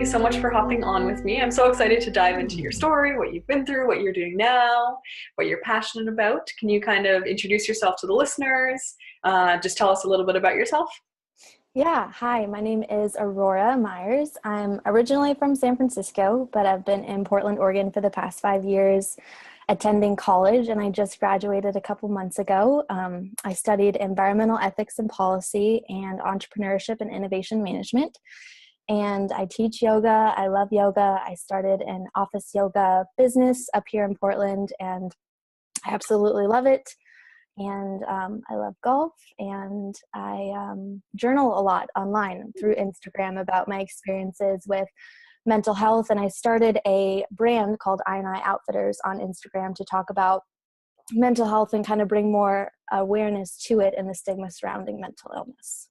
you so much for hopping on with me. I'm so excited to dive into your story, what you've been through, what you're doing now, what you're passionate about. Can you kind of introduce yourself to the listeners? Just tell us a little bit about yourself. Yeah, hi, my name is Aurora Myers. I'm originally from San Francisco, but I've been in Portland, Oregon for the past 5 years attending college, and I just graduated a couple months ago. I studied environmental ethics and policy and entrepreneurship and innovation management, and I teach yoga. I love yoga. I started an office yoga business up here in Portland, and I absolutely love it. And I love golf, and I journal a lot online through Instagram about my experiences with mental health. And I started a brand called I Outfitters on Instagram to talk about mental health and kind of bring more awareness to it and the stigma surrounding mental illness.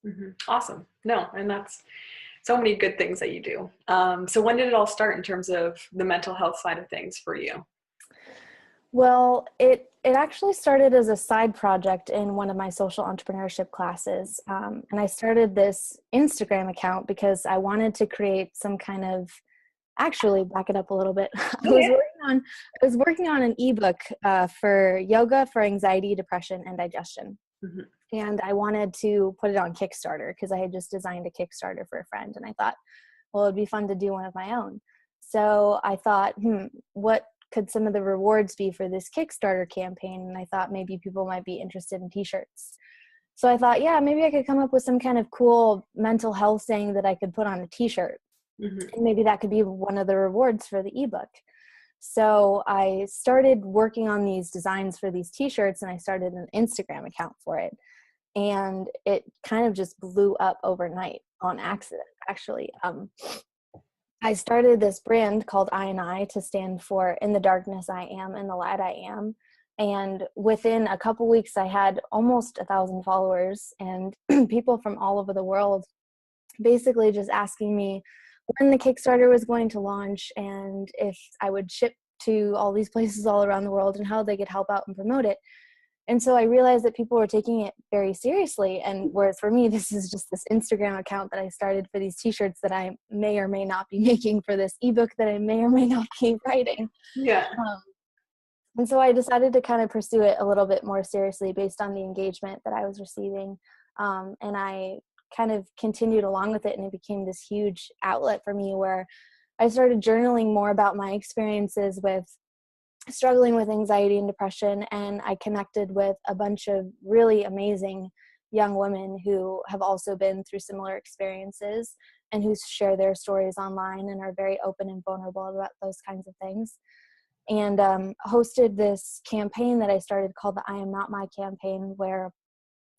Awesome. No, and that's so many good things that you do. So when did it all start in terms of the mental health side of things for you? Well, it actually started as a side project in one of my social entrepreneurship classes. And I started this Instagram account because I wanted to create some kind of, actually back it up a little bit. I was working on an ebook for yoga for anxiety, depression, and digestion. Mm-hmm. And I wanted to put it on Kickstarter because I had just designed a Kickstarter for a friend. And I thought, well, it'd be fun to do one of my own. So I thought, what could some of the rewards be for this Kickstarter campaign? And I thought maybe people might be interested in t-shirts. So I thought, yeah, maybe I could come up with some kind of cool mental health saying that I could put on a t-shirt. Mm-hmm. And maybe that could be one of the rewards for the ebook. So I started working on these designs for these t-shirts, and I started an Instagram account for it. And it kind of just blew up overnight on accident, actually. I started this brand called I to stand for In the Darkness I Am, in the Light I Am. And within a couple weeks, I had almost 1,000 followers, and people from all over the world basically just asking me when the Kickstarter was going to launch and if I would ship to all these places all around the world and how they could help out and promote it. And so I realized that people were taking it very seriously. And whereas for me, this is just this Instagram account that I started for these t-shirts that I may or may not be making for this ebook that I may or may not be writing. Yeah. And so I decided to kind of pursue it a little bit more seriously based on the engagement that I was receiving. And I kind of continued along with it, and it became this huge outlet for me where I started journaling more about my experiences with struggling with anxiety and depression, and I connected with a bunch of really amazing young women who have also been through similar experiences and who share their stories online and are very open and vulnerable about those kinds of things. And hosted this campaign that I started called the I Am Not My campaign, where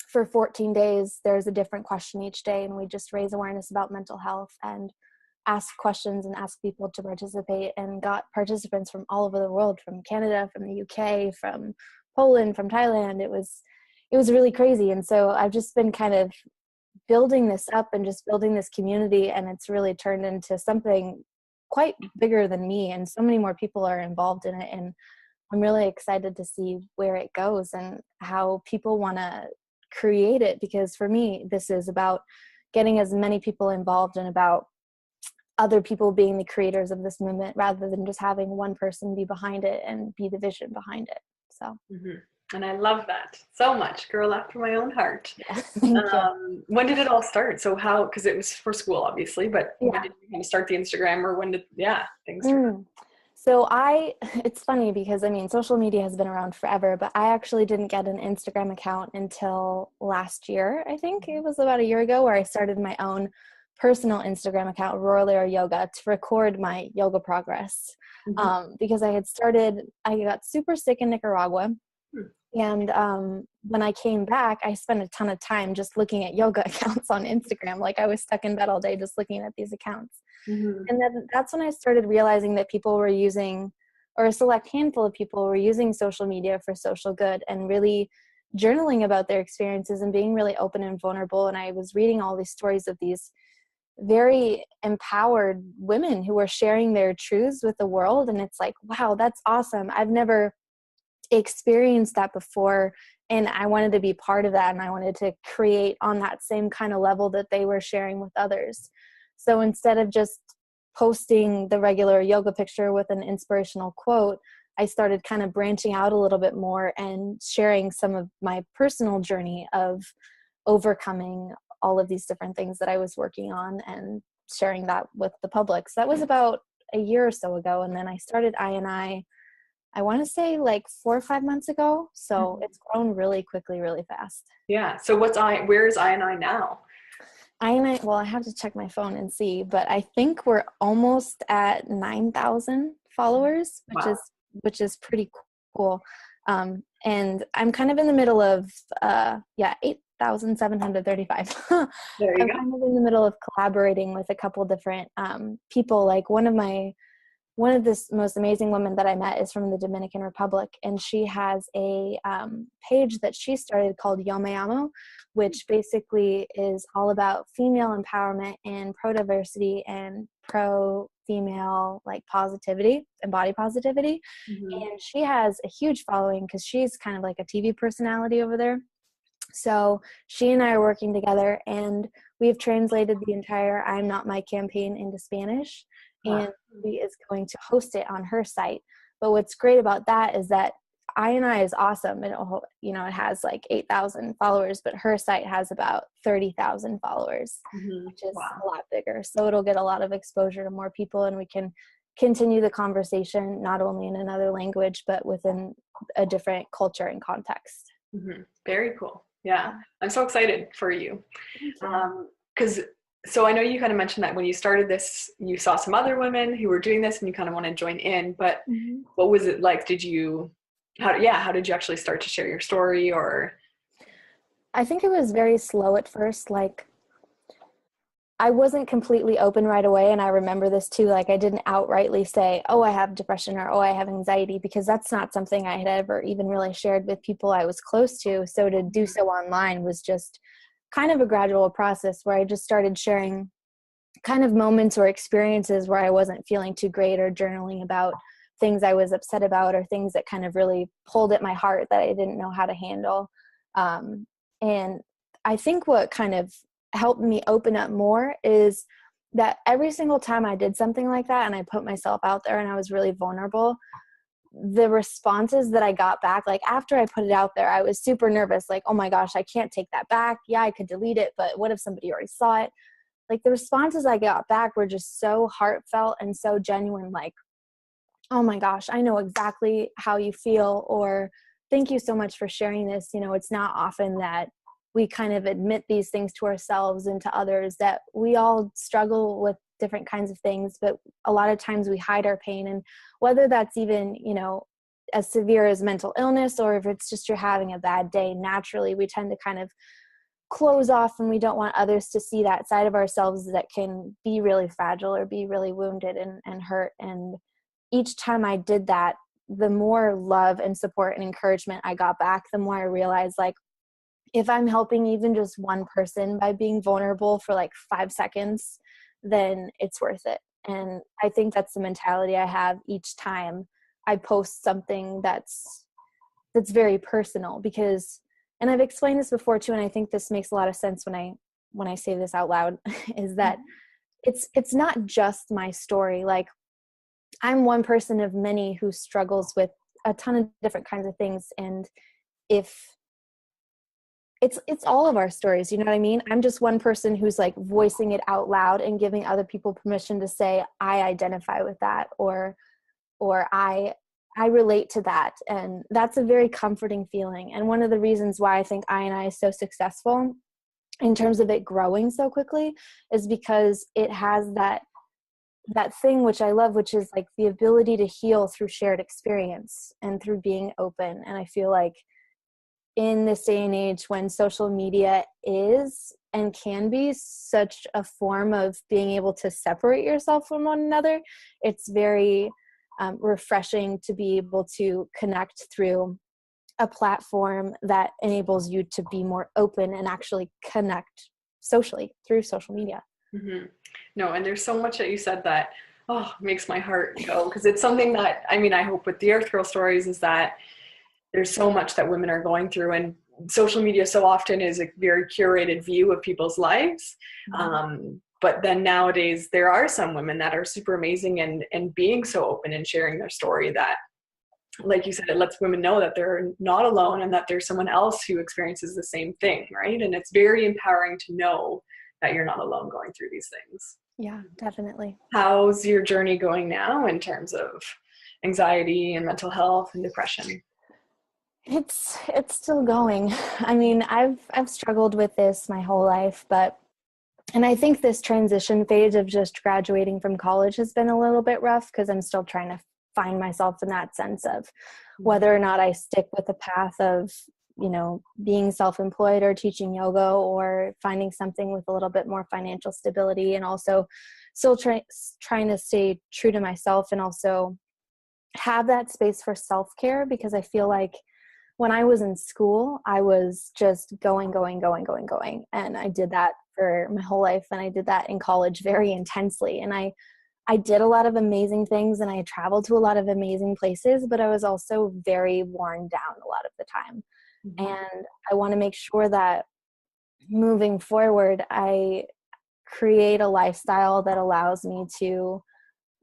for 14 days there's a different question each day, and we just raise awareness about mental health and ask questions and ask people to participate, and got participants from all over the world, from Canada, from the UK, from Poland, from Thailand. It was really crazy. And so I've just been kind of building this up and just building this community, and it's really turned into something quite bigger than me, and so many more people are involved in it. And I'm really excited to see where it goes and how people want to create it, because for me, this is about getting as many people involved and about other people being the creators of this movement rather than just having one person be behind it and be the vision behind it. So. Mm-hmm. And I love that so much. Girl after my own heart. Yeah, thank you. When did it all start? So how, because it was for school, obviously, but Yeah. when did you kind of start the Instagram, or when did, things start? So it's funny because, I mean, social media has been around forever, but I actually didn't get an Instagram account until last year. I think it was about a year ago, where I started my own personal Instagram account, Aurora Yoga, to record my yoga progress. Mm-hmm. Because I got super sick in Nicaragua. And when I came back, I spent a ton of time just looking at yoga accounts on Instagram. Like, I was stuck in bed all day just looking at these accounts. Mm-hmm. And then that's when I started realizing that people were using, or a select handful of people were using social media for social good and really journaling about their experiences and being really open and vulnerable. And I was reading all these stories of these very empowered women who were sharing their truths with the world. And it's like, wow, that's awesome. I've never experienced that before, and I wanted to be part of that, and I wanted to create on that same kind of level that they were sharing with others. So instead of just posting the regular yoga picture with an inspirational quote, I started kind of branching out a little bit more and sharing some of my personal journey of overcoming all of these different things that I was working on and sharing that with the public. So that was about a year or so ago. And then I started I want to say like 4 or 5 months ago. So it's grown really quickly, really fast. Yeah. So where is I now? Well, I have to check my phone and see, but I think we're almost at 9,000 followers, Wow. which is pretty cool. And I'm kind of in the middle of 8,735. There you I'm go. kind of in the middle of collaborating with a couple different people. Like one of the most amazing women that I met is from the Dominican Republic, and she has a page that she started called Yo Me Amo, which basically is all about female empowerment and pro-diversity and pro-female like positivity and body positivity. Mm-hmm. And she has a huge following because she's kind of like a TV personality over there. So she and I are working together, and we've translated the entire I'm Not My campaign into Spanish, Wow. and she is going to host it on her site. But what's great about that is that I is awesome. It has like 8,000 followers, but her site has about 30,000 followers, Mm-hmm. which is Wow. a lot bigger. So it'll get a lot of exposure to more people, and we can continue the conversation not only in another language, but within a different culture and context. Mm-hmm. Very cool. Yeah. I'm so excited for you. Thank you. Because so I know you kind of mentioned that when you started this, you saw some other women who were doing this and you kind of want to join in, but Mhm. what was it like? How did you actually start to share your story or? I think it was very slow at first. Like, I wasn't completely open right away. And I remember this too. Like, I didn't outrightly say, oh, I have depression or, oh, I have anxiety, because that's not something I had ever even really shared with people I was close to. So to do so online was just kind of a gradual process where I just started sharing kind of moments or experiences where I wasn't feeling too great, or journaling about things I was upset about, or things that kind of really pulled at my heart that I didn't know how to handle. And I think what kind of helped me open up more is that every single time I did something like that and I put myself out there and I was really vulnerable, the responses that I got back, like after I put it out there, I was super nervous. Like, oh my gosh, I can't take that back. Yeah, I could delete it, but what if somebody already saw it? Like, the responses I got back were just so heartfelt and so genuine. Like, oh my gosh, I know exactly how you feel, or thank you so much for sharing this. It's not often that we kind of admit these things to ourselves and to others, that we all struggle with different kinds of things, but a lot of times we hide our pain. And whether that's even, as severe as mental illness, or if it's just you're having a bad day, naturally we tend to kind of close off, and we don't want others to see that side of ourselves that can be really fragile or be really wounded and hurt. And each time I did that, the more love and support and encouragement I got back, the more I realized, like, if I'm helping even just one person by being vulnerable for like 5 seconds, then it's worth it. And I think that's the mentality I have each time I post something that's very personal, because, and I've explained this before too, and I think this makes a lot of sense when I say this out loud, is that it's not just my story. Like, I'm one person of many who struggles with a ton of different kinds of things. And if it's all of our stories, you know what I mean? I'm just one person who's like voicing it out loud and giving other people permission to say, I identify with that, or I relate to that. And that's a very comforting feeling. And one of the reasons why I think I is so successful in terms of it growing so quickly is because it has that thing which I love, which is like the ability to heal through shared experience and through being open. And I feel like in this day and age when social media is and can be such a form of being able to separate yourself from one another, it's very refreshing to be able to connect through a platform that enables you to be more open and actually connect socially through social media. Mm-hmm. No, and there's so much that you said that makes my heart go, because it's something that I hope with the Earth Girl stories is that there's so much that women are going through, and social media so often is a very curated view of people's lives. But then nowadays there are some women that are super amazing and being so open and sharing their story that, like you said, it lets women know that they're not alone and that there's someone else who experiences the same thing, right? And it's very empowering to know that you're not alone going through these things. Yeah, definitely. How's your journey going now in terms of anxiety and mental health and depression? It's still going. I mean, I've struggled with this my whole life, and I think this transition phase of just graduating from college has been a little bit rough because I'm still trying to find myself in that sense of whether or not I stick with the path of, being self-employed or teaching yoga, or finding something with a little bit more financial stability, and also still trying to stay true to myself and also have that space for self-care, because I feel like when I was in school, I was just going. And I did that for my whole life. And I did that in college very intensely. And I did a lot of amazing things and I traveled to a lot of amazing places, but I was also very worn down a lot of the time. Mm-hmm. And I want to make sure that moving forward, I create a lifestyle that allows me to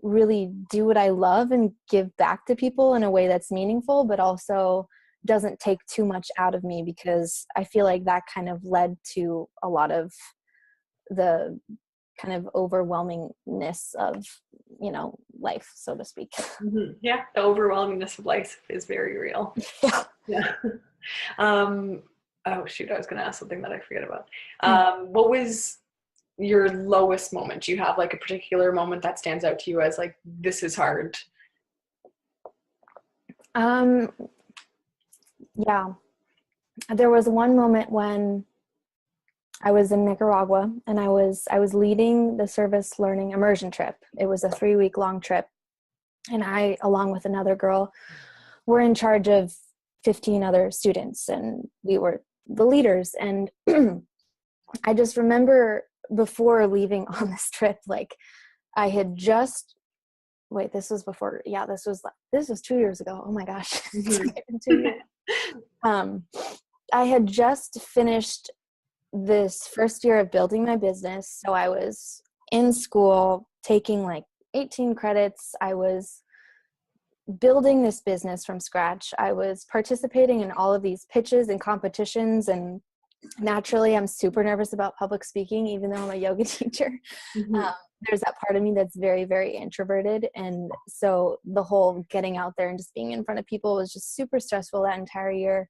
really do what I love and give back to people in a way that's meaningful, but also doesn't take too much out of me, because I feel like that kind of led to a lot of the kind of overwhelmingness of, life, so to speak. Mm-hmm. Yeah, the overwhelmingness of life is very real. Yeah. Yeah. Oh shoot, I was going to ask something that I forget about. What was your lowest moment? Do you have like a particular moment that stands out to you as like, this is hard? Yeah. There was one moment when I was in Nicaragua and I was leading the service learning immersion trip. It was a 3-week long trip. And I, along with another girl, were in charge of 15 other students, and we were the leaders. And I just remember before leaving on this trip, like I had just, this was 2 years ago. Oh my gosh. Mm-hmm. 2 years. I had just finished this first year of building my business. So I was in school taking like 18 credits. I was building this business from scratch. I was participating in all of these pitches and competitions, and naturally I'm super nervous about public speaking, even though I'm a yoga teacher. Mm-hmm. There's that part of me that's very, very introverted. And so the whole getting out there and just being in front of people was just super stressful that entire year.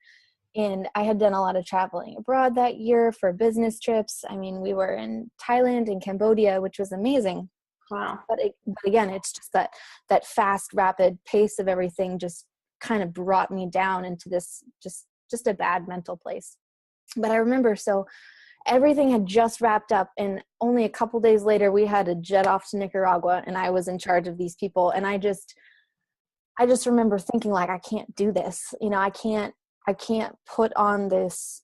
And I had done a lot of traveling abroad that year for business trips. I mean, we were in Thailand and Cambodia, which was amazing. Wow. But again, it's just that fast, rapid pace of everything just kind of brought me down into this just a bad mental place. But I remember, so everything had just wrapped up, and only a couple days later, we had to jet off to Nicaragua, and I was in charge of these people. And I just remember thinking, like, I can't do this. I can't put on this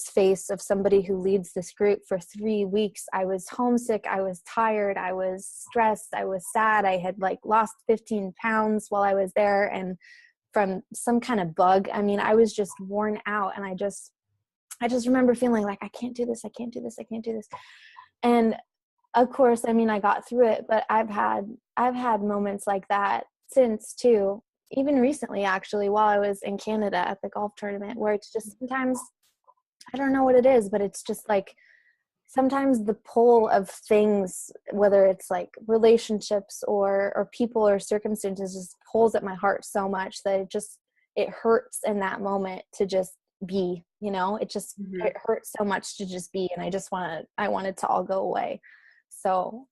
face of somebody who leads this group for 3 weeks. I was homesick. I was tired. I was stressed. I was sad. I had like lost 15 pounds while I was there, and from some kind of bug. I mean, I was just worn out, and I just remember feeling like, I can't do this. I can't do this. I can't do this. And of course, I mean, I got through it, but I've had moments like that since too, even recently, actually, while I was in Canada at the golf tournament, where it's just sometimes, I don't know what it is, but it's just like sometimes the pull of things, whether it's like relationships or people or circumstances, just pulls at my heart so much that it hurts in that moment to just be, Mm-hmm. it hurts so much to just be. And I want it to all go away. So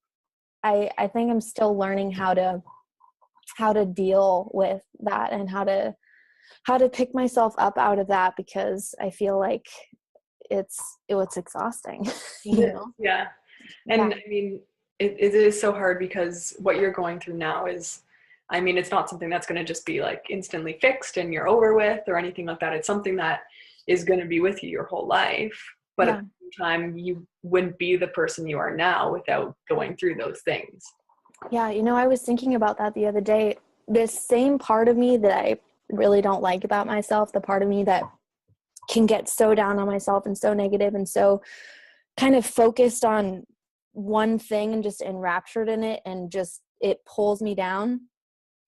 I think I'm still learning how to deal with that, and how to pick myself up out of that, because I feel like it's exhausting. Yeah. And Yeah. I mean, it is so hard, because what you're going through now is, I mean, it's not something that's going to just be like instantly fixed and you're over with or anything like that. It's something that is going to be with you your whole life. But at the same time, you wouldn't be the person you are now without going through those things. Yeah. I was thinking about that the other day. This same part of me that I really don't like about myself, the part of me that can get so down on myself and so negative and so kind of focused on one thing and just enraptured in it and just it pulls me down,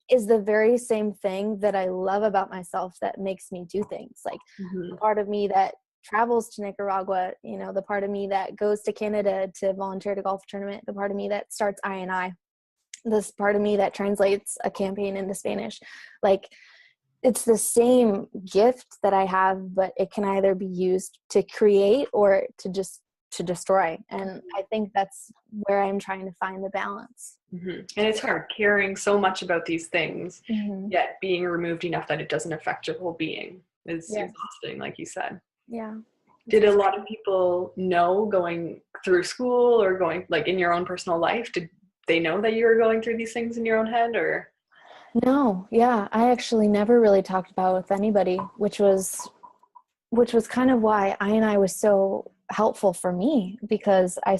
is the very same thing that I love about myself that makes me do things. Like the part of me that travels to Nicaragua, the part of me that goes to Canada to volunteer at a golf tournament, the part of me that starts I&I, this part of me that translates a campaign into Spanish. Like, it's the same gift that I have, but it can either be used to create or to destroy. And I think that's where I'm trying to find the balance. And it's hard caring so much about these things, yet being removed enough that it doesn't affect your whole being is exhausting, like you said. Yeah. Did a lot of people know going through school or going like in your own personal life? Did they know that you were going through these things in your own head or? No. Yeah. I actually never really talked about it with anybody, which was kind of why I was so helpful for me, because I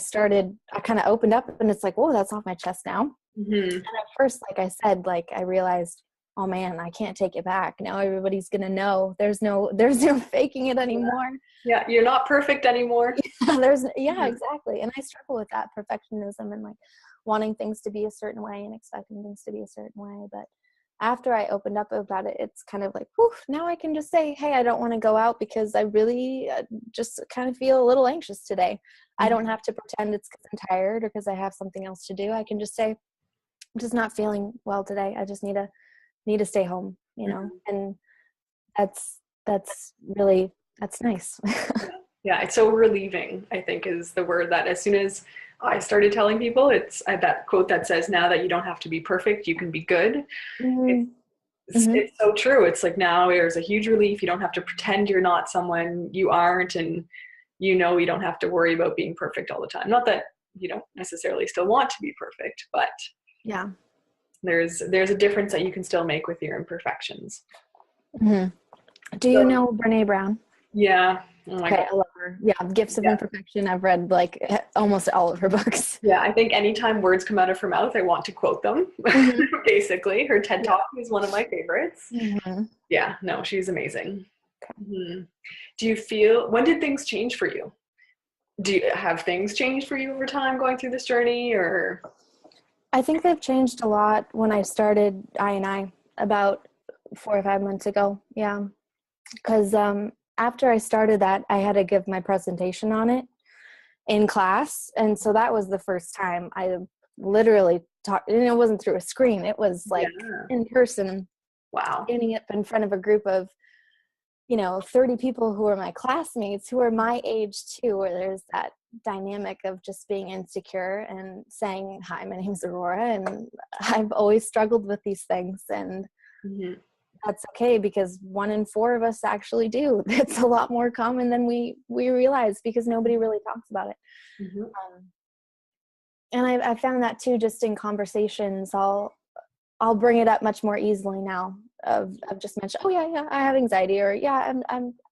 kind of opened up and it's like, whoa, that's off my chest now. And at first, like I said, like I realized, oh man, I can't take it back. Now everybody's going to know. There's no faking it anymore. Yeah. You're not perfect anymore. Exactly. And I struggle with that perfectionism and like wanting things to be a certain way and expecting things to be a certain way. But after I opened up about it, it's kind of like, whew, now I can just say, hey, I don't want to go out because I really just kind of feel a little anxious today. I don't have to pretend it's because I'm tired or because I have something else to do. I can just say, I'm just not feeling well today. I just need to stay home, and that's nice. Yeah, it's so relieving, I think, is the word that as soon as I started telling people, it's that quote that says, now that you don't have to be perfect, you can be good. It's so true. It's like now there's a huge relief. You don't have to pretend you're not someone you aren't, and you don't have to worry about being perfect all the time. Not that you don't necessarily still want to be perfect, but yeah, there's a difference that you can still make with your imperfections. Do you know Brené Brown? Yeah. Oh my God. I love her. Yeah, Gifts of Imperfection. I've read like almost all of her books. Yeah, I think anytime words come out of her mouth, I want to quote them. Basically, her TED Talk is one of my favorites. Yeah, no, she's amazing. Do you feel, when did things change for you? Have things changed for you over time going through this journey, or? I think they've changed a lot when I started I&I about 4 or 5 months ago. Yeah, because after I started that, I had to give my presentation on it in class. And so that was the first time I literally talked, and it wasn't through a screen. It was like in person. Wow. Standing up in front of a group of, 30 people who are my classmates, who are my age too, where there's that dynamic of just being insecure and saying, hi, my name's Aurora, and I've always struggled with these things. And that's okay, because 1 in 4 of us actually do. It's a lot more common than we realize, because nobody really talks about it. And I found that too, just in conversations, I'll bring it up much more easily now. I've just mentioned, oh yeah, I have anxiety, or yeah,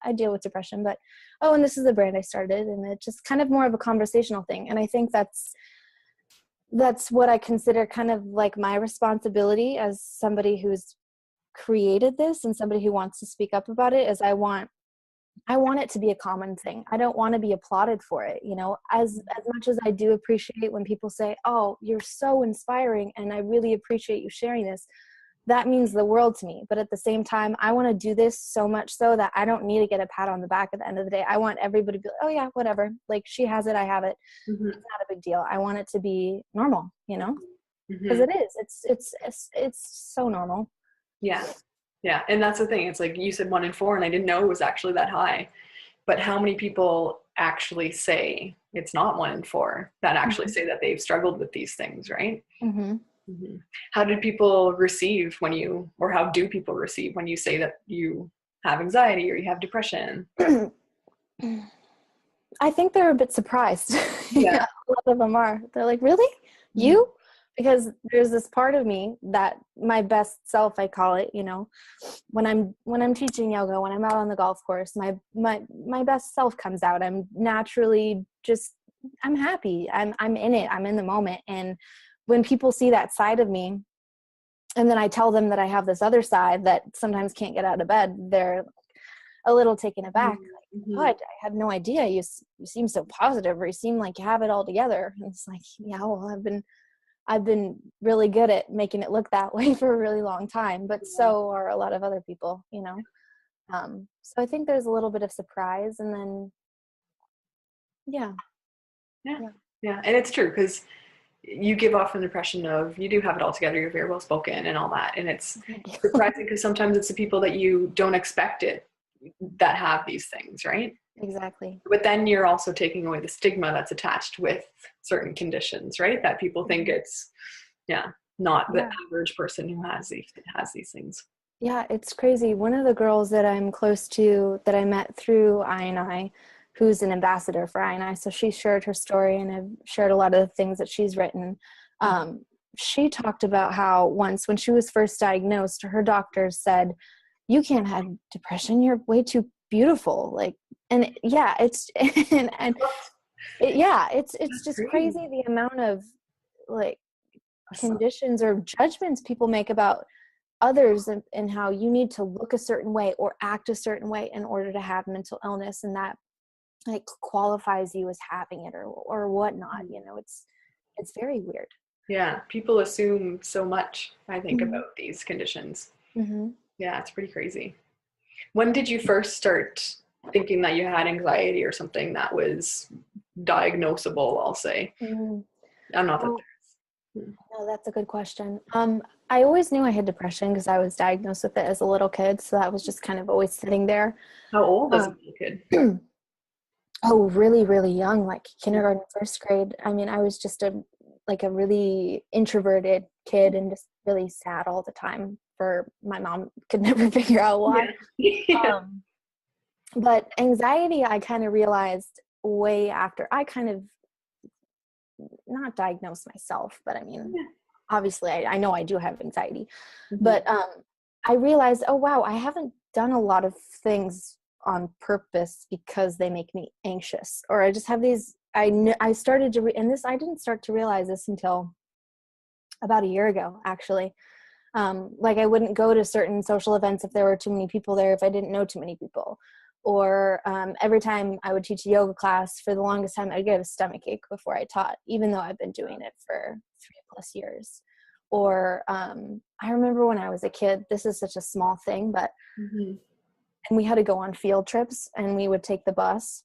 I deal with depression, but and this is the brand I started, and it's just kind of more of a conversational thing. And I think that's what I consider kind of like my responsibility as somebody who's created this and somebody who wants to speak up about it, is I want it to be a common thing. I don't want to be applauded for it. As much as I do appreciate when people say, oh, you're so inspiring, and I really appreciate you sharing this, that means the world to me. But at the same time, I want to do this so much so that I don't need to get a pat on the back at the end of the day. I want everybody to be like, oh yeah, whatever. Like, she has it, I have it. It's not a big deal. I want it to be normal, because it is. It's so normal. Yeah. Yeah. And that's the thing. It's like you said 1 in 4, and I didn't know it was actually that high. But how many people actually say it's not 1 in 4 that actually say that they've struggled with these things, right? How did people receive or how do people receive when you say that you have anxiety or you have depression? I think they're a bit surprised. Yeah. A lot of them are. They're like, really? You? Because there's this part of me that my best self, I call it, when I'm teaching yoga, when I'm out on the golf course, my best self comes out. I'm naturally I'm happy. I'm in it. I'm in the moment. And when people see that side of me, and then I tell them that I have this other side that sometimes can't get out of bed, they're a little taken aback. Like, Mhm. "What? I had no idea. You seem so positive, or you seem like you have it all together." And it's like, yeah, well, I've been really good at making it look that way for a really long time, but Yeah. so are a lot of other people, you know? So I think there's a little bit of surprise, and then, yeah, Yeah. yeah. Yeah. And it's true because you give off an impression of you do have it all together. You're very well spoken and all that. And it's Thank you. surprising because sometimes it's the people that you don't expect it that have these things, right? Exactly. But then you're also taking away the stigma that's attached with certain conditions, right? That people think Mhm. it's, yeah, not the Yeah. average person who has these things. Yeah, it's crazy. One of the girls that I'm close to that I met through I, who's an ambassador for I, so she shared her story, and I've shared a lot of the things that she's written. Um, she talked about how once when she was first diagnosed, her doctors said, "You can't have depression. You're way too beautiful." Like, and yeah, it's yeah, it's That's just crazy. crazy the amount of like Awesome. conditions or judgments people make about others, and how you need to look a certain way or act a certain way in order to have mental illness, and that like qualifies you as having it or whatnot. It's very weird. Yeah, people assume so much, I think, Hmm. about these conditions. Hmm. Yeah, it's pretty crazy. When did you first start thinking that you had anxiety or something that was diagnosable, I'll say? Hmm. I'm not that Well, there's. no, that's a good question. I always knew I had depression because I was diagnosed with it as a little kid, so that was just kind of always sitting there. How old as a um, little kid? oh, really, really young, like Yeah. kindergarten, first grade. I mean, I was just a really introverted kid and just really sad all the time. For my mom could never figure out why. Yeah. Yeah. Um, but anxiety, I kind of realized way after I kind of not diagnosed myself, but I mean, Yeah. obviously, I know I do have anxiety, Mhm. but I realized, oh wow, I haven't done a lot of things on purpose because they make me anxious, or I just have these. I started to, and this I didn't start to realize this until about a year ago, actually. Like I wouldn't go to certain social events if there were too many people there, if I didn't know too many people. Or every time I would teach a yoga class, for the longest time, I'd get a stomach ache before I taught, even though I've been doing it for 3+ years. Or I remember when I was a kid, this is such a small thing, but Mhm. and we had to go on field trips and we would take the bus.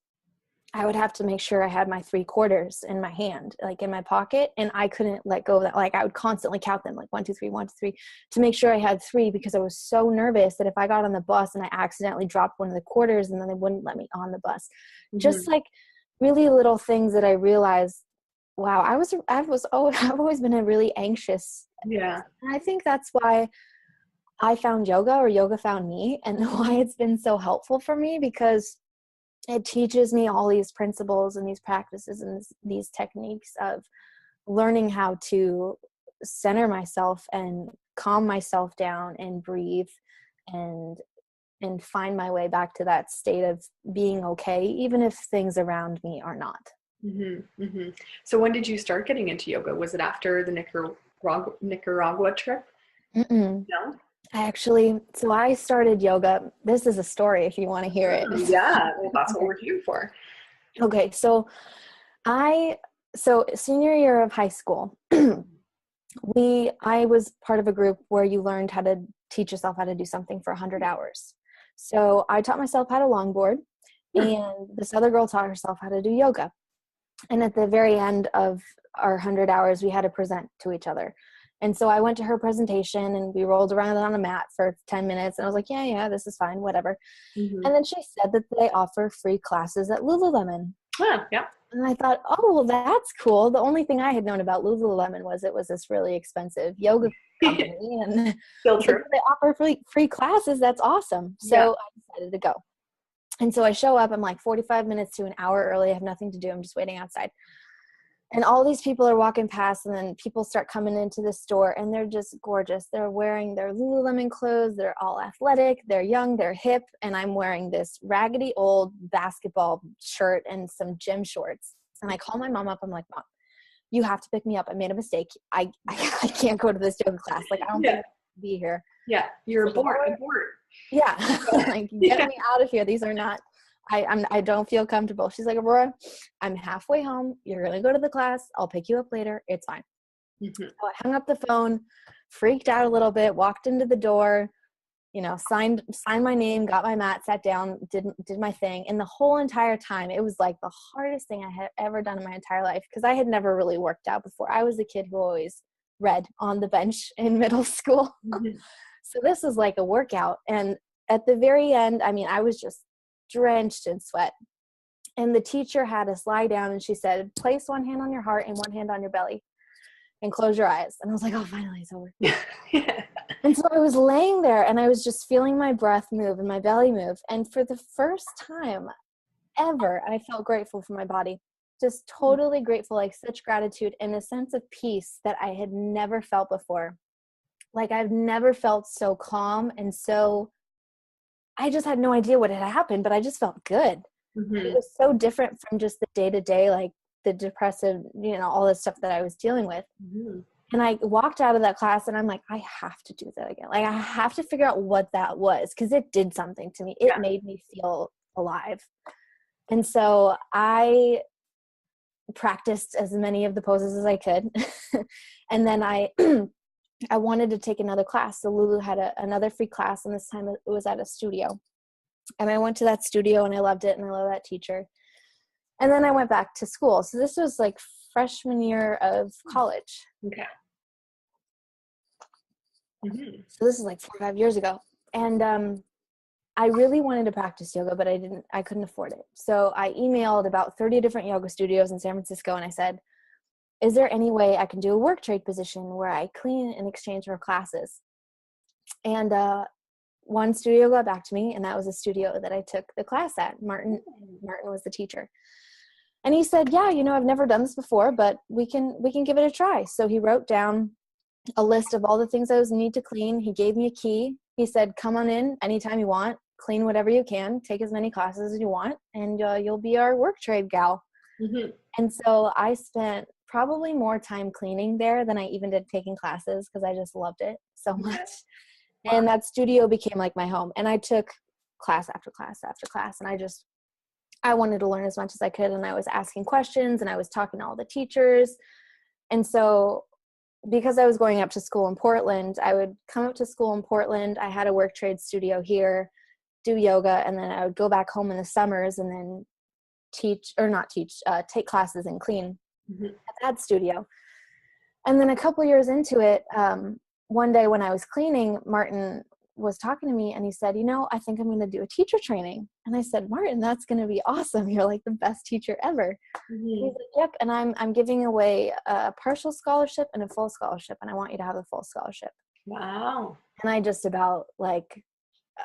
I would have to make sure I had my 3 quarters in my hand, like in my pocket, and I couldn't let go of that. Like I would constantly count them, like 1, 2, 3, 1, 2, 3, to make sure I had three, because I was so nervous that if I got on the bus and I accidentally dropped one of the quarters, and then they wouldn't let me on the bus. Just Mhm. like really little things that I realized, wow, I've always been a really anxious. Yeah. And I think that's why I found yoga, or yoga found me, and why it's been so helpful for me, because it teaches me all these principles and these practices and these techniques of learning how to center myself and calm myself down and breathe and find my way back to that state of being okay, even if things around me are not. Mhm. Mhm. So when did you start getting into yoga? Was it after the Nicaragua trip? Mm-mm. No? So I started yoga. This is a story if you want to hear it. Yeah. Well, that's what Okay. we're here for. Okay. I, so senior year of high school, I was part of a group where you learned how to teach yourself how to do something for 100 hours. So I taught myself how to longboard, Hmm. and this other girl taught herself how to do yoga. And at the very end of our 100 hours, we had to present to each other. And so I went to her presentation and we rolled around on a mat for 10 minutes. And I was like, yeah, this is fine, whatever. Mhm. And then she said that they offer free classes at Lululemon. Ah, yeah. And I thought, oh, well, that's cool. The only thing I had known about Lululemon was it was this really expensive yoga company. And I Still was like, true. well, they offer free classes. That's awesome. Yeah. So I decided to go. And so I show up. I'm like 45 minutes to an hour early. I have nothing to do. I'm just waiting outside. And all these people are walking past, and then people start coming into the store, and they're just gorgeous. They're wearing their Lululemon clothes. They're all athletic. They're young. They're hip. And I'm wearing this raggedy old basketball shirt and some gym shorts. And I call my mom up. I'm like, Mom, you have to pick me up. I made a mistake. I can't go to this yoga class. Like, I don't think Yeah. I can be here. Yeah. She's You're like, you know bored. I'm what? bored. Yeah. Like, get Yeah. me out of here. These are not I don't feel comfortable. She's like, Aurora, I'm halfway home. You're going to go to the class. I'll pick you up later. It's fine. Mm-hmm. So I hung up the phone, freaked out a little bit, walked into the door, signed my name, got my mat, sat down, did my thing. And the whole entire time, it was like the hardest thing I had ever done in my entire life, because I had never really worked out before. I was a kid who always read on the bench in middle school. Mm-hmm. So this was like a workout. And at the very end, I was just drenched in sweat. And the teacher had us lie down, and she said, place one hand on your heart and one hand on your belly and close your eyes. And I was like, oh, finally it's over. Yeah. And so I was laying there, and I was just feeling my breath move and my belly move. And for the first time ever, I felt grateful for my body. Just totally grateful, like such gratitude and a sense of peace that I had never felt before. Like I've never felt so calm, and so I just had no idea what had happened, but I just felt good. Mm-hmm. It was so different from just the day-to-day, like the depressive, all this stuff that I was dealing with. Mm-hmm. And I walked out of that class, and I'm like, I have to do that again. Like I have to figure out what that was, because it did something to me. It made me feel alive. And so I practiced as many of the poses as I could. And then I wanted to take another class. So Lulu had another free class, and this time it was at a studio. And I went to that studio, and I loved it, and I love that teacher. And then I went back to school. So this was like freshman year of college. Okay. Mm-hmm. So this is like 4 or 5 years ago. And I really wanted to practice yoga, but I couldn't afford it. So I emailed about 30 different yoga studios in San Francisco, and I said, is there any way I can do a work trade position where I clean in exchange for classes? And one studio got back to me, and that was a studio that I took the class at. Martin was the teacher. And he said, yeah, I've never done this before, but we can give it a try. So he wrote down a list of all the things I need to clean. He gave me a key. He said, come on in anytime you want, clean whatever you can, take as many classes as you want, and you'll be our work trade gal. Mm-hmm. And so I spent probably more time cleaning there than I even did taking classes, because I just loved it so much. Wow. And that studio became like my home. And I took class after class after class, and I wanted to learn as much as I could, and I was asking questions, and I was talking to all the teachers. And so because I was going up to school in Portland, I would come up to school in Portland. I had a work trade studio here, do yoga, and then I would go back home in the summers and then take classes and clean at that studio. And then a couple years into it, one day when I was cleaning, Martin was talking to me, and he said, I think I'm going to do a teacher training. And I said, Martin, that's going to be awesome. You're like the best teacher ever. Mm-hmm. He's like, yep. And I'm giving away a partial scholarship and a full scholarship, and I want you to have a full scholarship. Wow. And I just about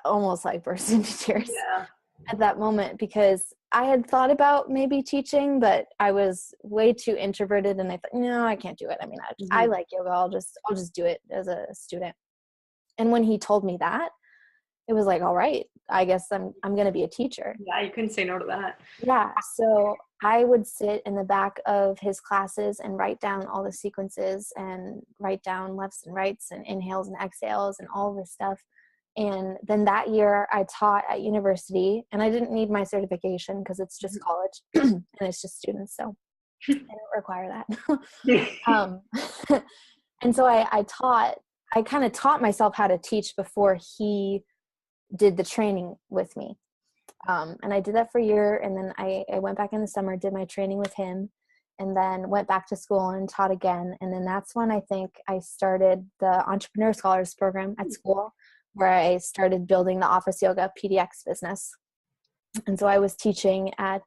almost burst into tears at that moment, because I had thought about maybe teaching, but I was way too introverted, and I thought, no, I can't do it. I like yoga. I'll just do it as a student. And when he told me that, it was like, all right, I guess I'm going to be a teacher. Yeah, you couldn't say no to that. Yeah. So I would sit in the back of his classes and write down all the sequences and write down lefts and rights and inhales and exhales and all this stuff. And then that year I taught at university, and I didn't need my certification because it's just college and it's just students. So I don't require that. And so I kind of taught myself how to teach before he did the training with me. And I did that for a year, and then I went back in the summer, did my training with him, and then went back to school and taught again. And then that's when I think I started the Entrepreneur Scholars Program at school, where I started building the Office Yoga PDX business. And so I was teaching at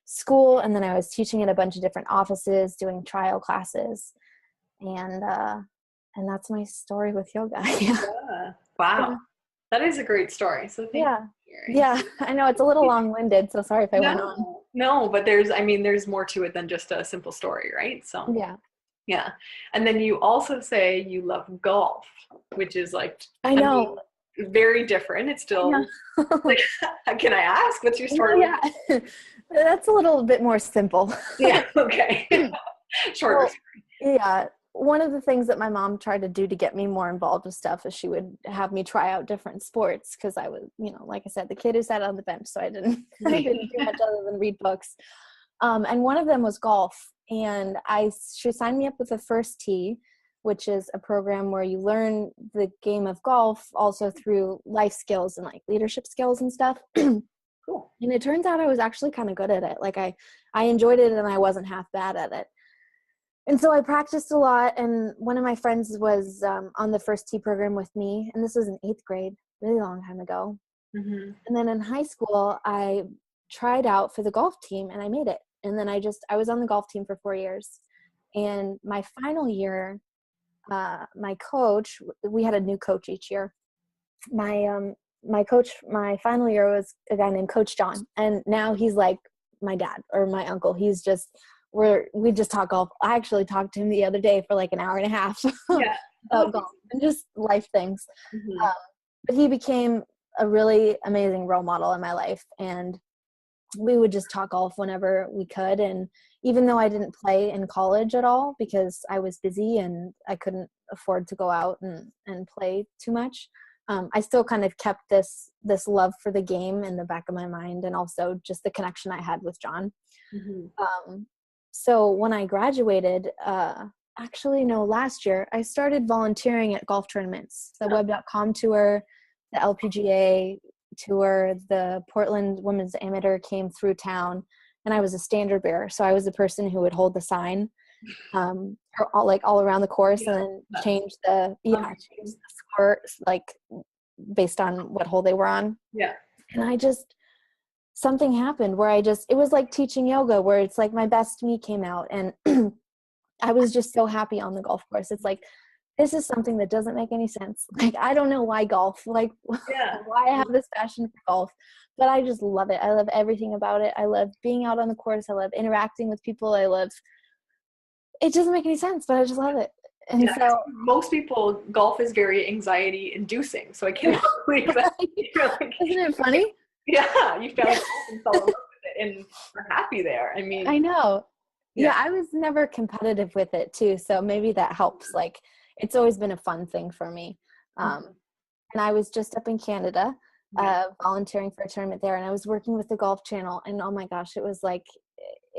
school, and then I was teaching at a bunch of different offices, doing trial classes. And that's my story with yoga. Yeah. Wow. Yeah. That is a great story. So thank you. Yeah. I know it's a little long-winded, so sorry if I went on. No, but there's more to it than just a simple story, right? So yeah. And then you also say you love golf, which is I know. Very different. It's still can I ask, what's your story? Yeah. That's a little bit more simple. Yeah. Okay. Shorter story. Yeah. one of the things that my mom tried to do to get me more involved with stuff is she would have me try out different sports, because I was, like I said, the kid who sat on the bench, so I didn't I didn't do much other than read books. And one of them was golf, and she signed me up with a first tee, which is a program where you learn the game of golf also through life skills and like leadership skills and stuff. Cool. And it turns out I was actually kind of good at it. Like I enjoyed it, and I wasn't half bad at it. And so I practiced a lot, and one of my friends was on the first tee program with me, and this was in 8th grade, really long time ago. Mm-hmm. And then in high school, I tried out for the golf team, and I made it. And then I was on the golf team for 4 years. And my final year, my coach, we had a new coach each year. My coach, my final year was a guy named Coach John. And now he's like my dad or my uncle. He's just, we just talk golf. I actually talked to him the other day for like an hour and a half Yeah. about golf and just life things. Mm-hmm. But he became a really amazing role model in my life. And we would just talk golf whenever we could. And even though I didn't play in college at all because I was busy and I couldn't afford to go out and play too much, I still kind of kept this love for the game in the back of my mind, and also just the connection I had with John. Mm-hmm. So when I graduated, last year, I started volunteering at golf tournaments, the Web.com tour, the LPGA tour, the Portland Women's Amateur came through town, and I was a standard bearer. So I was the person who would hold the sign all around the course, and then change the score like based on what hole they were on. Yeah. And something happened where it was like teaching yoga, where it's like my best me came out, and I was just so happy on the golf course. It's like, this is something that doesn't make any sense. Like, I don't know why golf, like why I have this passion for golf, but I just love it. I love everything about it. I love being out on the course. I love interacting with people. It doesn't make any sense, but I just love it. And so most people, golf is very anxiety inducing. So I can't believe that. Isn't it funny? Yeah, you found golf and fell in love with it and are happy there. I mean, I know. Yeah, I was never competitive with it too, so maybe that helps. Like, it's always been a fun thing for me. And I was just up in Canada volunteering for a tournament there, and I was working with the Golf Channel, and oh my gosh, it was like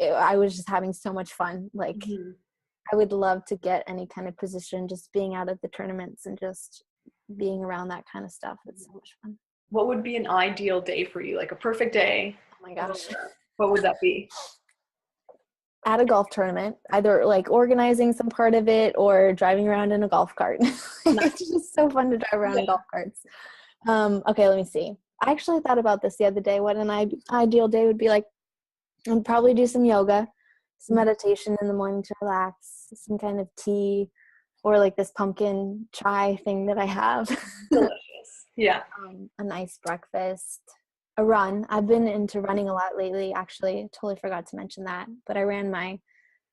I was just having so much fun. Like, I would love to get any kind of position, just being out at the tournaments and just being around that kind of stuff. It's so much fun. What would be an ideal day for you? Like a perfect day? Oh my gosh. What would that be? At a golf tournament, either like organizing some part of it or driving around in a golf cart. It's just so fun to drive around in golf carts. Okay, let me see. I actually thought about this the other day. What an ideal day would be like. I'd probably do some yoga, some meditation in the morning to relax, some kind of tea, or like this pumpkin chai thing that I have. Delicious. Yeah. A nice breakfast. A run. I've been into running a lot lately, actually. Totally forgot to mention that. But I ran my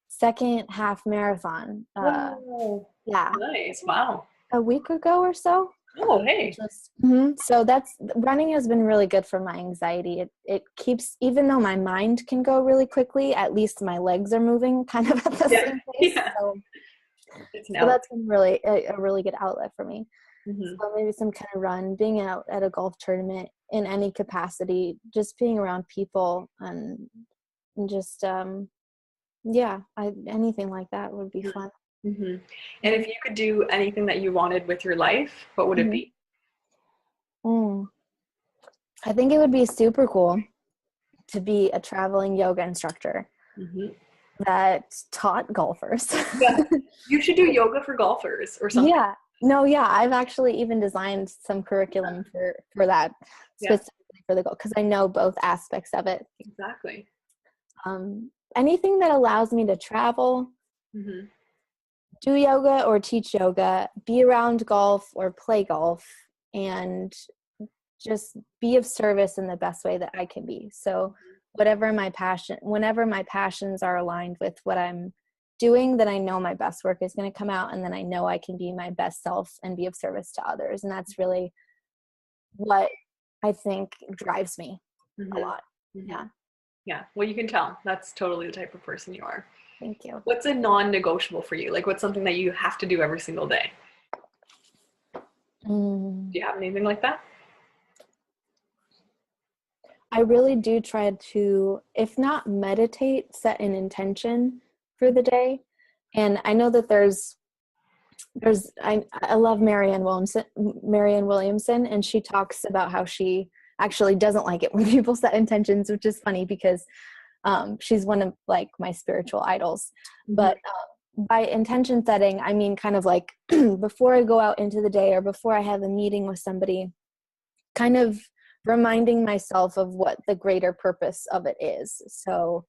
second half marathon. Yeah. Nice. Wow. A week ago or so. Oh, hey. So running has been really good for my anxiety. It keeps, even though my mind can go really quickly, at least my legs are moving kind of at the same pace. Yeah. So that's been really a really good outlet for me. So maybe some kind of run, being out at a golf tournament in any capacity, just being around people and just, anything like that would be fun. And if you could do anything that you wanted with your life, what would it be? I think it would be super cool to be a traveling yoga instructor that taught golfers. Yeah. You should do yoga for golfers or something. Yeah. No, yeah. I've actually even designed some curriculum for that, specifically for the golf, because I know both aspects of it. Exactly. Anything that allows me to travel, do yoga or teach yoga, be around golf or play golf, and just be of service in the best way that I can be. So whenever my passions are aligned with what I'm doing, then I know my best work is going to come out, and then I know I can be my best self and be of service to others. And that's really what I think drives me a lot. Yeah. Yeah. Well, you can tell. That's totally the type of person you are. Thank you. What's a non-negotiable for you? Like, what's something that you have to do every single day? Mm. Do you have anything like that? I really do try to, if not meditate, set an intention for the day. And I know that I love Marianne Williamson, and she talks about how she actually doesn't like it when people set intentions, which is funny because she's one of like my spiritual idols. Mm-hmm. But by intention setting, I mean kind of like before I go out into the day or before I have a meeting with somebody, kind of reminding myself of what the greater purpose of it is. So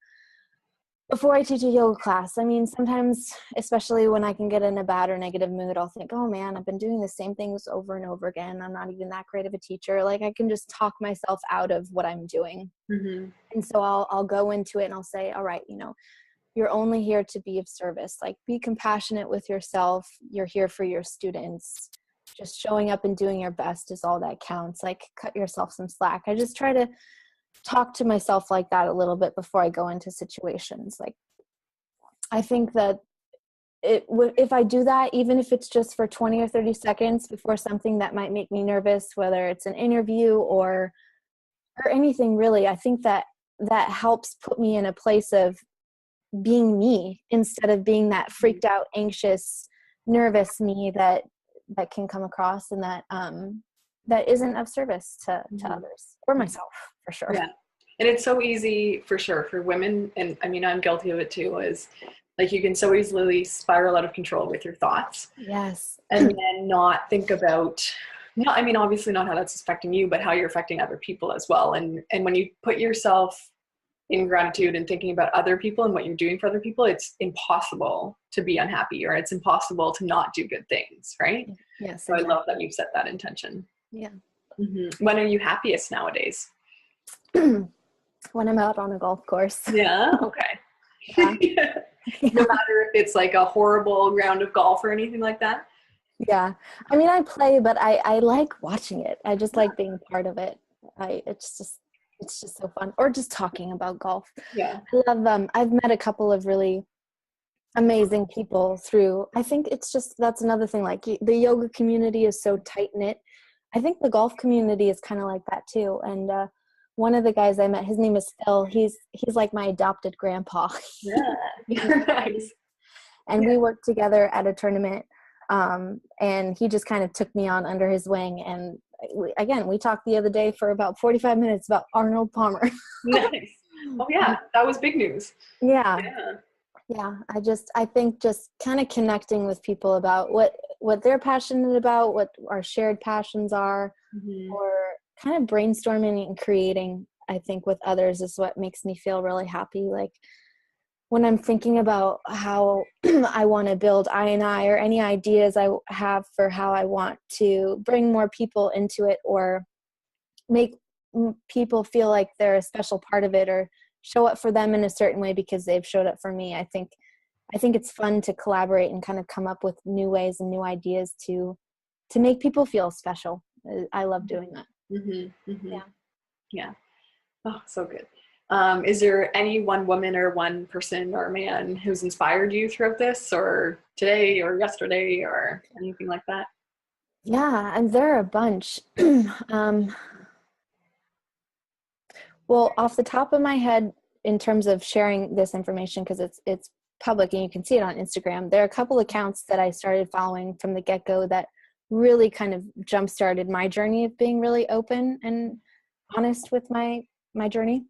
before I teach a yoga class, I mean, sometimes, especially when I can get in a bad or negative mood, I'll think, oh man, I've been doing the same things over and over again. I'm not even that great of a teacher. Like, I can just talk myself out of what I'm doing. Mm-hmm. And so I'll go into it and I'll say, all right, you're only here to be of service. Like, be compassionate with yourself. You're here for your students. Just showing up and doing your best is all that counts. Like, cut yourself some slack. I just try to talk to myself like that a little bit before I go into situations. Like, I think that if I do that, even if it's just for 20 or 30 seconds before something that might make me nervous, whether it's an interview or anything really, I think that helps put me in a place of being me instead of being that freaked out, anxious, nervous me that can come across, and that isn't of service to others or myself, for sure. Yeah. And it's so easy for sure for women, and I mean, I'm guilty of it too, is like you can so easily spiral out of control with your thoughts. Yes. And then not think about, I mean, obviously not how that's affecting you, but how you're affecting other people as well. And when you put yourself in gratitude and thinking about other people and what you're doing for other people, it's impossible to be unhappy, or it's impossible to not do good things, right? Yes. So exactly. I love that you've set that intention. Yeah. Mm-hmm. When are you happiest nowadays? When I'm out on a golf course. Yeah. Okay. Yeah. No matter if it's like a horrible round of golf or anything like that. Yeah. I mean, I play, but I like watching it. I just like being part of it. It's just so fun. Or just talking about golf. Yeah. I love, I've met a couple of really amazing people through, I think that's another thing. Like, the yoga community is so tight knit. I think the golf community is kind of like that too. And, one of the guys I met, his name is Phil. He's like my adopted grandpa. Yeah. Nice. And we worked together at a tournament. And he just kind of took me on under his wing. And we talked the other day for about 45 minutes about Arnold Palmer. Nice. Oh yeah, that was big news. Yeah. I think just kind of connecting with people about what they're passionate about, what our shared passions are, or kind of brainstorming and creating, I think, with others is what makes me feel really happy. Like, when I'm thinking about how I want to build I or any ideas I have for how I want to bring more people into it, or make people feel like they're a special part of it, or show up for them in a certain way because they've showed up for me. I think it's fun to collaborate and kind of come up with new ways and new ideas to make people feel special. I love doing that. Mm-hmm. Mm-hmm. Yeah. Oh, so good. Is there any one woman or one person or man who's inspired you throughout this, or today or yesterday, or anything like that? Yeah, and there are a bunch. Well, off the top of my head, in terms of sharing this information, because it's public and you can see it on Instagram, there are a couple accounts that I started following from the get-go that really kind of jump-started my journey of being really open and honest with my journey.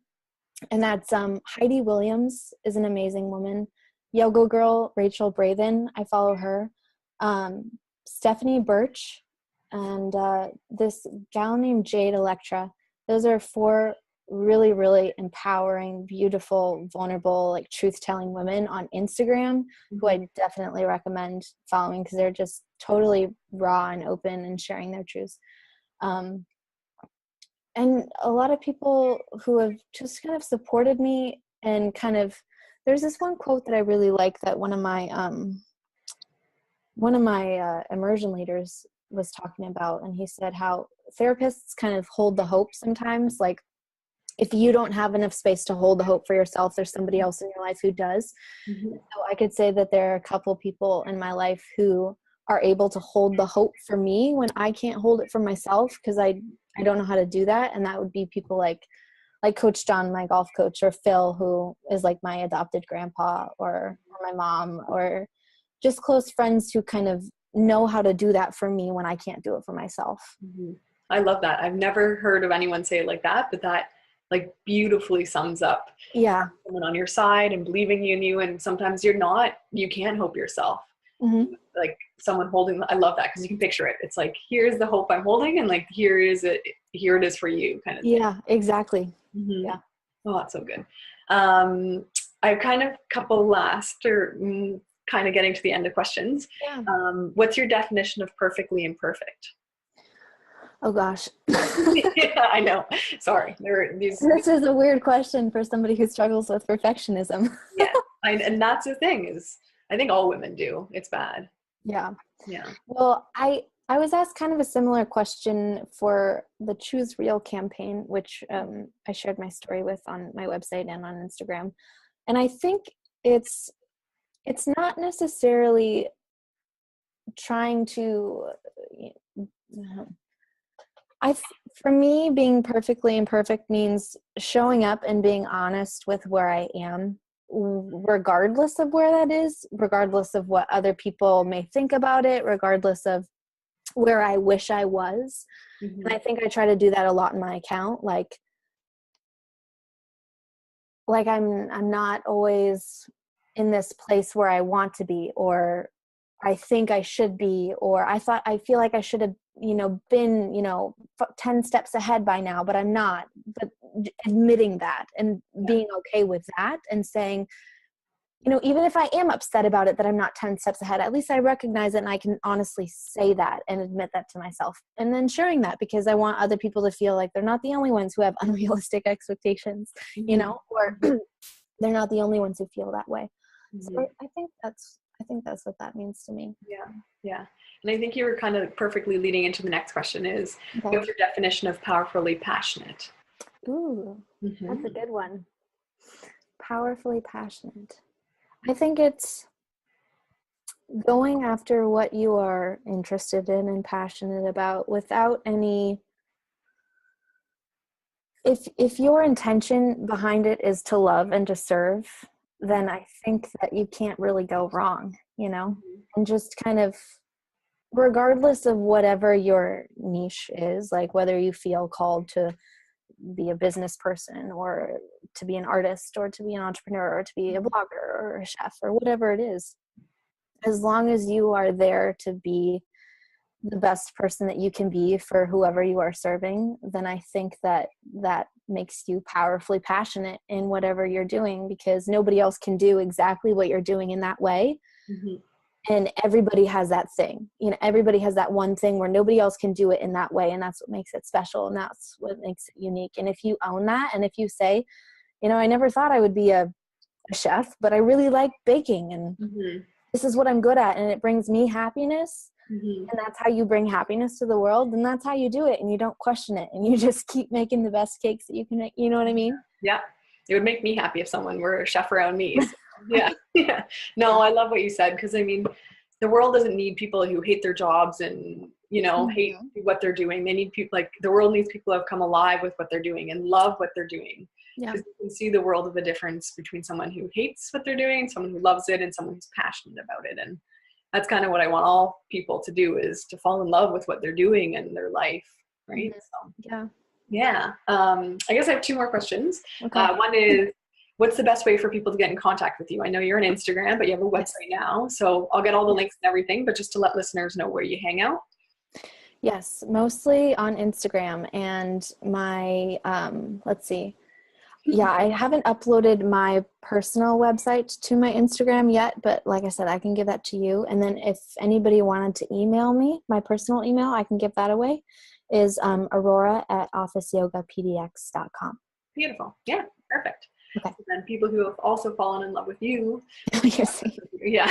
And that's Heidi Williams is an amazing woman. Yoga Girl Rachel Brathen, I follow her. Stephanie Birch, and this gal named Jade Electra. Those are 4 really, really empowering, beautiful, vulnerable, like truth-telling women on Instagram who I definitely recommend following, because they're just totally raw and open and sharing their truths. And a lot of people who have just kind of supported me, and kind of, there's this one quote that I really like that one of my immersion leaders was talking about, and he said how therapists kind of hold the hope sometimes, like if you don't have enough space to hold the hope for yourself, there's somebody else in your life who does. Mm-hmm. So I could say that there are a couple people in my life who are able to hold the hope for me when I can't hold it for myself, because I don't know how to do that. And that would be people like Coach John, my golf coach, or Phil, who is like my adopted grandpa, or my mom, or just close friends who kind of know how to do that for me when I can't do it for myself. Mm-hmm. I love that. I've never heard of anyone say it like that, but that like beautifully sums up someone on your side and believing in you. And sometimes you can't hope yourself. Mm-hmm. Like someone holding, I love that, because you can picture it. It's like, here's the hope I'm holding, and like, here it is for you, kind of thing. Yeah, exactly. Mm-hmm. Yeah. Oh, that's so good. I've kind of couple last, or kind of getting to the end of questions. Yeah. What's your definition of perfectly imperfect? Oh gosh. Yeah, I know. Sorry. This is a weird question for somebody who struggles with perfectionism. Yeah. And that's the thing, is I think all women do. It's bad. Yeah. Yeah. Well, I was asked kind of a similar question for the Choose Real campaign, which I shared my story with on my website and on Instagram. And I think it's not necessarily trying to, for me, being perfectly imperfect means showing up and being honest with where I am, regardless of where that is, regardless of what other people may think about it, regardless of where I wish I was. Mm-hmm. And I think I try to do that a lot in my account. Like I'm not always in this place where I want to be, or I think I should be, or I feel like I should have, been, 10 steps ahead by now, but I'm not. But admitting that and being okay with that, and saying, even if I am upset about it that I'm not 10 steps ahead, at least I recognize it and I can honestly say that and admit that to myself. And then sharing that, because I want other people to feel like they're not the only ones who have unrealistic expectations, Mm-hmm. or they're not the only ones who feel that way. Mm-hmm. So I think that's what that means to me. Yeah. Yeah. And I think you were kind of perfectly leading into the next question is, Okay. what's your definition of powerfully passionate? Ooh, Mm-hmm. that's a good one. Powerfully passionate. I think it's going after what you are interested in and passionate about without any, if your intention behind it is to love and to serve, then I think that you can't really go wrong, and just kind of, regardless of whatever your niche is, like whether you feel called to be a business person, or to be an artist, or to be an entrepreneur, or to be a blogger or a chef, or whatever it is, as long as you are there to be the best person that you can be for whoever you are serving, then I think that makes you powerfully passionate in whatever you're doing, because nobody else can do exactly what you're doing in that way. Mm-hmm. And everybody has that thing, everybody has that one thing where nobody else can do it in that way. And that's what makes it special. And that's what makes it unique. And if you own that, and if you say, I never thought I would be a chef, but I really like baking, and Mm-hmm. this is what I'm good at, and it brings me happiness. Mm-hmm. And that's how you bring happiness to the world. And that's how you do it. And you don't question it. And you just keep making the best cakes that you can make. You know what I mean? Yeah. It would make me happy if someone were a chef around me. So, yeah. Yeah. No, I love what you said, because I mean, the world doesn't need people who hate their jobs and, hate what they're doing. They need people, like, the world needs people who have come alive with what they're doing and love what they're doing. Yeah. Because you can see the world of a difference between someone who hates what they're doing and someone who loves it and someone who's passionate about it. And that's kind of what I want all people to do, is to fall in love with what they're doing in their life. Right. Mm-hmm. So, yeah. I guess I have two more questions. Okay. One is, what's the best way for people to get in contact with you? I know you're on Instagram, but you have a website now, so I'll get all the links and everything, but just to let listeners know where you hang out. Yes, mostly on Instagram, and my, let's see. Yeah, I haven't uploaded my personal website to my Instagram yet, but like I said, I can give that to you. And then if anybody wanted to email me, my personal email, I can give that away, is Aurora@officeyogapdx.com. Beautiful. Yeah, perfect. Okay. And people who have also fallen in love with you. You're saying. Yeah.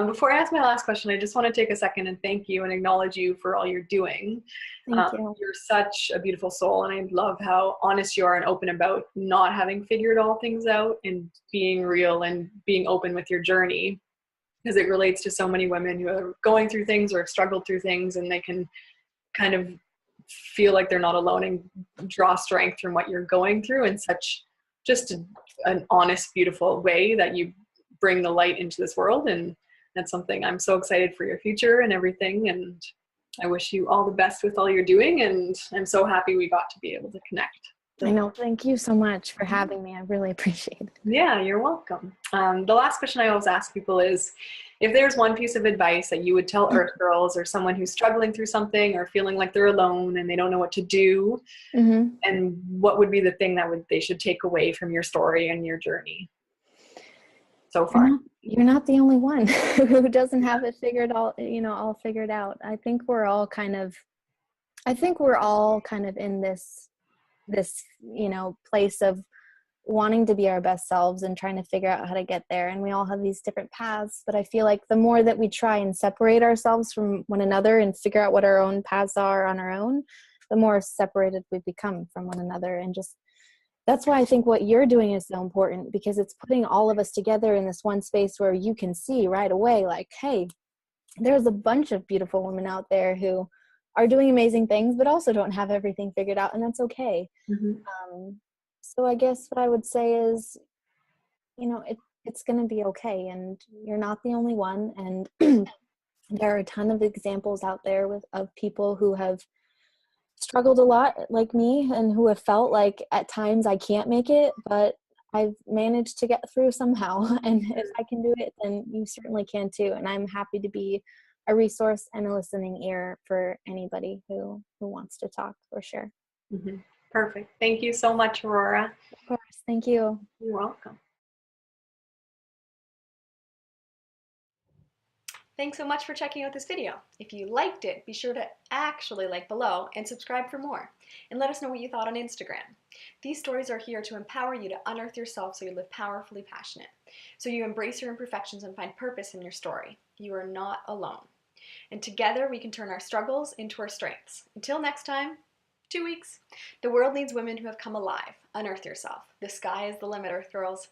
Before I ask my last question, I just want to take a second and thank you and acknowledge you for all you're doing. Thank you. You're such a beautiful soul, and I love how honest you are and open about not having figured all things out and being real and being open with your journey, because it relates to so many women who are going through things or have struggled through things, and they can kind of feel like they're not alone and draw strength from what you're going through in such just an honest, beautiful way that you bring the light into this world. And that's something I'm so excited for your future and everything. And I wish you all the best with all you're doing. And I'm so happy we got to be able to connect. I know. Thank you so much for having me. I really appreciate it. Yeah, you're welcome. The last question I always ask people is, if there's one piece of advice that you would tell Earth Girls or someone who's struggling through something or feeling like they're alone and they don't know what to do, and what would be the thing that they should take away from your story and your journey so far? You're not the only one who doesn't have it figured all figured out. I think we're all kind of in this place of wanting to be our best selves and trying to figure out how to get there. And we all have these different paths, but I feel like the more that we try and separate ourselves from one another and figure out what our own paths are on our own, the more separated we become from one another. And just, that's why I think what you're doing is so important, because it's putting all of us together in this one space where you can see right away, like, hey, there's a bunch of beautiful women out there who are doing amazing things, but also don't have everything figured out, and that's okay. So I guess what I would say is, it's going to be okay, and you're not the only one. And there are a ton of examples out there of people who have struggled a lot like me and who have felt like at times I can't make it, but I've managed to get through somehow. And if I can do it, then you certainly can too. And I'm happy to be a resource and a listening ear for anybody who wants to talk or share. Perfect. Thank you so much, Aurora. Of course. Thank you. You're welcome. Thanks so much for checking out this video. If you liked it, be sure to actually like below and subscribe for more. And let us know what you thought on Instagram. These stories are here to empower you to unearth yourself so you live powerfully passionate. So you embrace your imperfections and find purpose in your story. You are not alone. And together we can turn our struggles into our strengths. Until next time, 2 weeks. The world needs women who have come alive. Unearth yourself. The sky is the limit, Earth Girls.